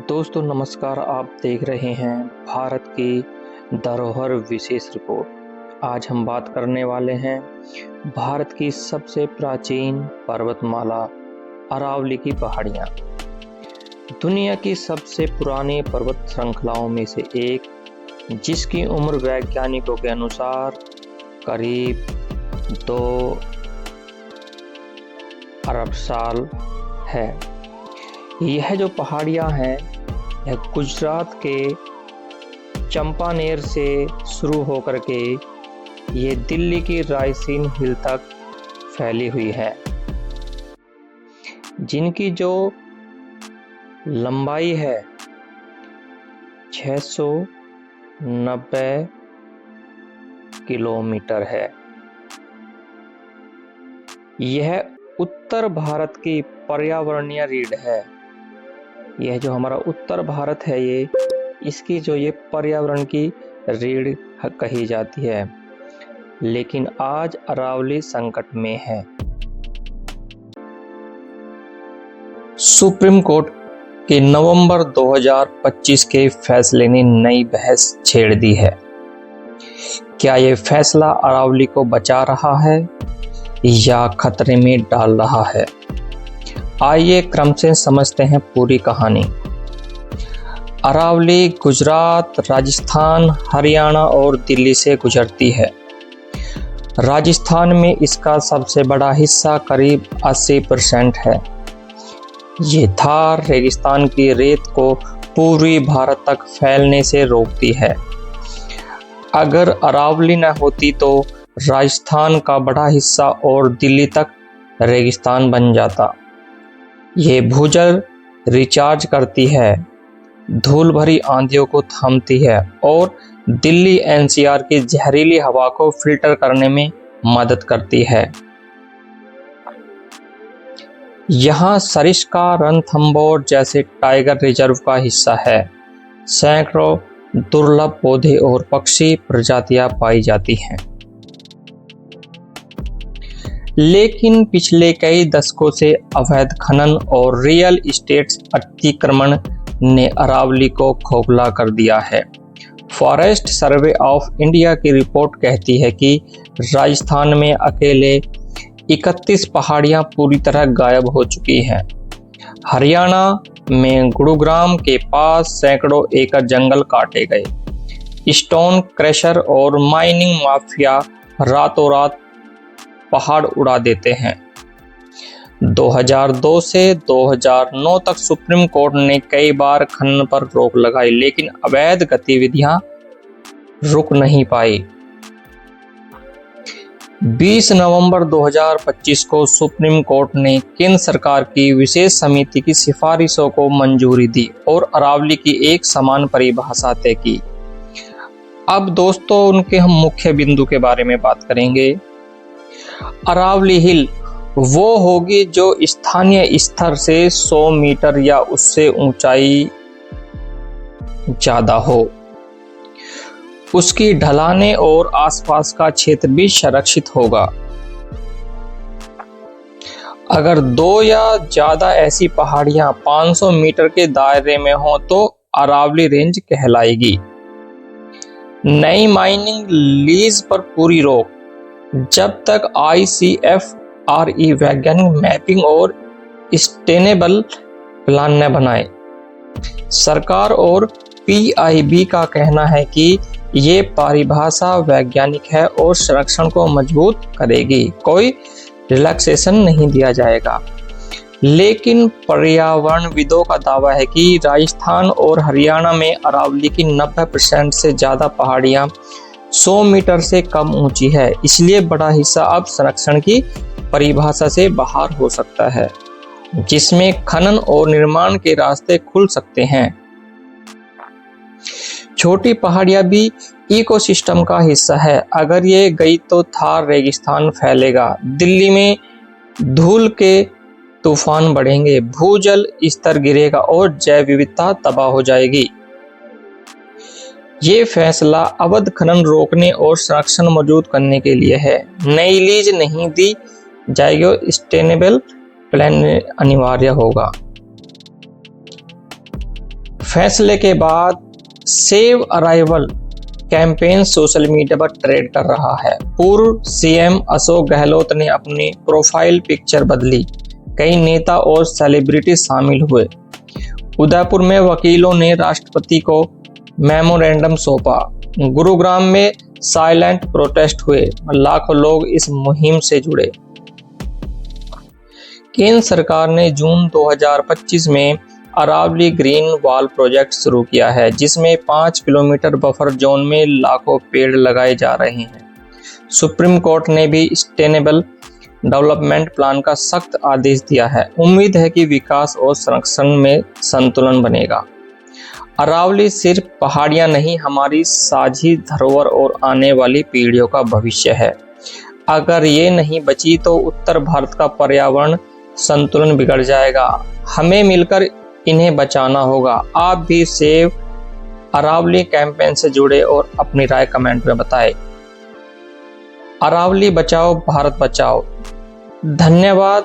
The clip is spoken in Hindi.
दोस्तों नमस्कार, आप देख रहे हैं भारत की धरोहर विशेष रिपोर्ट। आज हम बात करने वाले हैं भारत की सबसे प्राचीन पर्वतमाला अरावली की पहाड़ियाँ। दुनिया की सबसे पुरानी पर्वत श्रृंखलाओं में से एक, जिसकी उम्र वैज्ञानिकों के अनुसार करीब 2 अरब साल है। यह जो पहाड़ियाँ हैं यह गुजरात के चंपानेर से शुरू होकर के ये दिल्ली की रायसीन हिल तक फैली हुई है, जिनकी जो लंबाई है 690 किलोमीटर है। यह उत्तर भारत की पर्यावरणीय रीढ़ है। यह जो हमारा उत्तर भारत है इसकी जो ये पर्यावरण की रीढ़ कही जाती है, लेकिन आज अरावली संकट में है। सुप्रीम कोर्ट के नवंबर 2025 के फैसले ने नई बहस छेड़ दी है। क्या ये फैसला अरावली को बचा रहा है या खतरे में डाल रहा है? आइए क्रम से समझते हैं पूरी कहानी। अरावली गुजरात, राजस्थान, हरियाणा और दिल्ली से गुजरती है। राजस्थान में इसका सबसे बड़ा हिस्सा करीब 80% है। ये थार रेगिस्तान की रेत को पूर्वी भारत तक फैलने से रोकती है। अगर अरावली न होती तो राजस्थान का बड़ा हिस्सा और दिल्ली तक रेगिस्तान बन जाता। ये भूजल रिचार्ज करती है, धूल भरी आंधियों को थामती है और दिल्ली एनसीआर की जहरीली हवा को फिल्टर करने में मदद करती है। यहाँ सरिस्का, रणथंभौर जैसे टाइगर रिजर्व का हिस्सा है। सैकड़ों दुर्लभ पौधे और पक्षी प्रजातियां पाई जाती हैं। लेकिन पिछले कई दशकों से अवैध खनन और रियल एस्टेट अतिक्रमण ने अरावली को खोखला कर दिया है। फॉरेस्ट सर्वे ऑफ इंडिया की रिपोर्ट कहती है कि राजस्थान में अकेले 31 पहाड़ियां पूरी तरह गायब हो चुकी हैं। हरियाणा में गुरुग्राम के पास सैकड़ों एकड़ जंगल काटे गए। स्टोन क्रशर और माइनिंग माफिया रातों रात पहाड़ उड़ा देते हैं। 2002 से 2009 तक सुप्रीम कोर्ट ने कई बार खनन पर रोक लगाई, लेकिन अवैध गतिविधियां रुक नहीं पाई। 20 नवंबर 2025 को सुप्रीम कोर्ट ने केंद्र सरकार की विशेष समिति की सिफारिशों को मंजूरी दी और अरावली की एक समान परिभाषा तय की। अब दोस्तों उनके हम मुख्य बिंदु के बारे में बात करेंगे। अरावली हिल वो होगी जो स्थानीय स्तर से 100 मीटर या उससे ऊंचाई ज्यादा हो। उसकी ढलानें और आसपास का क्षेत्र भी संरक्षित होगा। अगर 2 या ज्यादा ऐसी पहाड़ियां 500 मीटर के दायरे में हो तो अरावली रेंज कहलाएगी। नई माइनिंग लीज पर पूरी रोक जब तक ICFRE वैज्ञानिक मैपिंग और सस्टेनेबल प्लान न बनाए। सरकार और PIB का कहना है कि ये परिभाषा वैज्ञानिक है और संरक्षण को मजबूत करेगी। कोई रिलैक्सेशन नहीं दिया जाएगा। लेकिन पर्यावरणविदों का दावा है कि राजस्थान और हरियाणा में अरावली की 90% से ज्यादा पहाड़ियां 100 मीटर से कम ऊंची है, इसलिए बड़ा हिस्सा अब संरक्षण की परिभाषा से बाहर हो सकता है, जिसमें खनन और निर्माण के रास्ते खुल सकते हैं। छोटी पहाड़ियां भी इकोसिस्टम का हिस्सा है। अगर ये गई तो थार रेगिस्तान फैलेगा, दिल्ली में धूल के तूफान बढ़ेंगे, भूजल स्तर गिरेगा और जैव विविधता तबाह हो जाएगी। ये फैसला अवैध खनन रोकने और संरक्षण मौजूद करने के लिए है। नई लीज नहीं दी जाएगी, सस्टेनेबल प्लान अनिवार्य होगा। फैसले के बाद save arrival campaign social media पर ट्रेंड कर रहा है। पूर्व सीएम अशोक गहलोत ने अपनी प्रोफाइल पिक्चर बदली, कई नेता और सेलिब्रिटी शामिल हुए। उदयपुर में वकीलों ने राष्ट्रपति को मेमोरेंडम सौंपा। गुरुग्राम में साइलेंट प्रोटेस्ट हुए, लाखों लोग इस मुहिम से जुड़े। केंद्र सरकार ने जून 2025 में अरावली ग्रीन वॉल प्रोजेक्ट शुरू किया है, जिसमें 5 किलोमीटर बफर जोन में लाखों पेड़ लगाए जा रहे हैं। सुप्रीम कोर्ट ने भी सस्टेनेबल डेवलपमेंट प्लान का सख्त आदेश दिया है। उम्मीद है कि विकास और संरक्षण में संतुलन बनेगा। अरावली सिर्फ पहाड़ियां नहीं, हमारी साझी धरोहर और आने वाली पीढ़ियों का भविष्य है। अगर ये नहीं बची तो उत्तर भारत का पर्यावरण संतुलन बिगड़ जाएगा। हमें मिलकर इन्हें बचाना होगा। आप भी सेव अरावली कैंपेन से जुड़े और अपनी राय कमेंट में बताएं। अरावली बचाओ, भारत बचाओ। धन्यवाद।